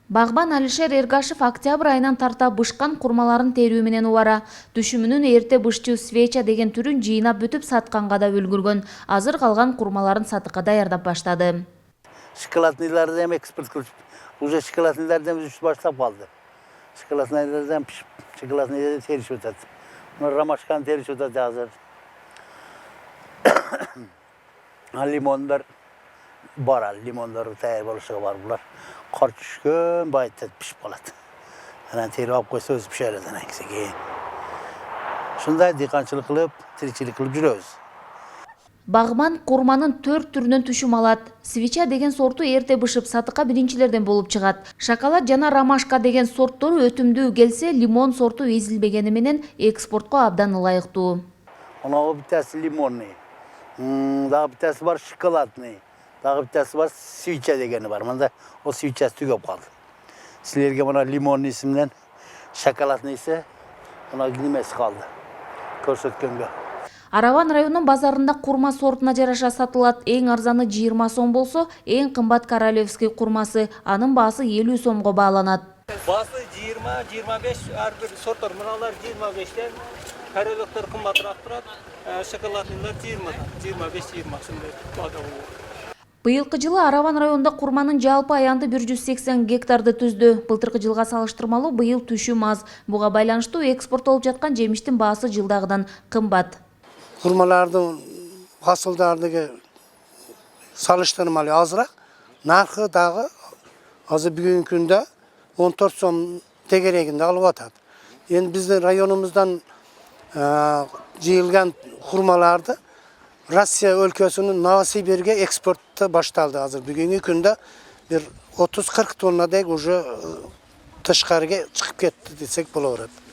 Багбан Алишер Эргашев октябрь айынан тарта бышкан курмаларын терүү менен убара. Түшүмүнүн эрте бышчу свеча деген түрүн жыйнап бүтүп сатканга да үлгүргөн. Азыр калган курмаларын сатыкка даярдап баштады. Шоколадныйлардан экспорт кылып, уже шоколадныйлардан үш баштап калды. Шоколадныйлардан пишип, шоколадныйлардан теришип атат. Ромашканы теришип атат азыр. Лимондар бар, лимондар таяр болушуга бар булар. Кар түшкөн байыттап пишип калат. Анан терип алып койсо өзү пишерет анан кийин. Ушундай дыйканчылык кылып, тиричилик кылып жүрөбүз. Багбан курманын 4 түрүнөн түшүм алат. Свеча деген сорту эрте бышып сатыкка биринчилерден болуп чыгат. Шоколад жана ромашка деген сорттор өтүмдүү келсе, лимон сорту эзилбегени менен экспортко абдан ылайыктуу. Анау битасы лимонный. Дагы битасы бар шоколадный. Дагы битасы бар свеча дегени бар. Мында о свечасы түгөп калды. Силерге мына лимонный менен шоколадныйсы мына немеси калды. Көрсөткөнгө. Араван районунун базарында курма сортуна жараша сатылат. Эң арзаны 20 сом болсо, эң кымбат королевский курмасы. Анын баасы 50 сомго бааланат. Баасы 20-25, ар бир сорттор мыналар 25тен, королевтер кымбатыраак турат, шоколадныйлар 20-25-20 сомдой баада болот. Быйылкы жылы Араван районунда курманын жалпы аянды 180 гектарды түздү. Былтыркы жылга салыштырмалуу быйыл түшүм аз. Буга байланыштуу экспорттолуп жаткан жемиштин баасы жылдагыдан кымбат. Kurmalardın hasıldardaki salıştırmalı azırak, narxı dağı azı bugün günde 14 som tegereginde alıp atat. Yani bizde rayonumuzdan jıyılgan hurmalardı Rusya ülkesinin Novosibir'e eksportta başladı hazır. Bugünkü günde bir 30-40 tonnadek уже tışkarıga çıkıp ketdi desek bolaveradi.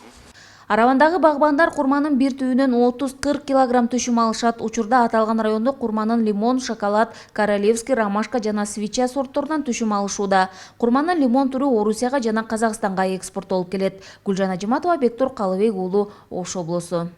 Аравандагы багбандар курманын бир түбүнөн 30-40 килограмм түшүм алышат. Учурда аталган райондо курманын лимон, шоколад, королевский, ромашка жана свеча сортторунан түшүм алышууда. Курманын лимон түрү Орусияга жана Казакстанга экспорттолуп келет. Гүлжан Ажиматова, Бектур Калыбек уулу, Ош облусу.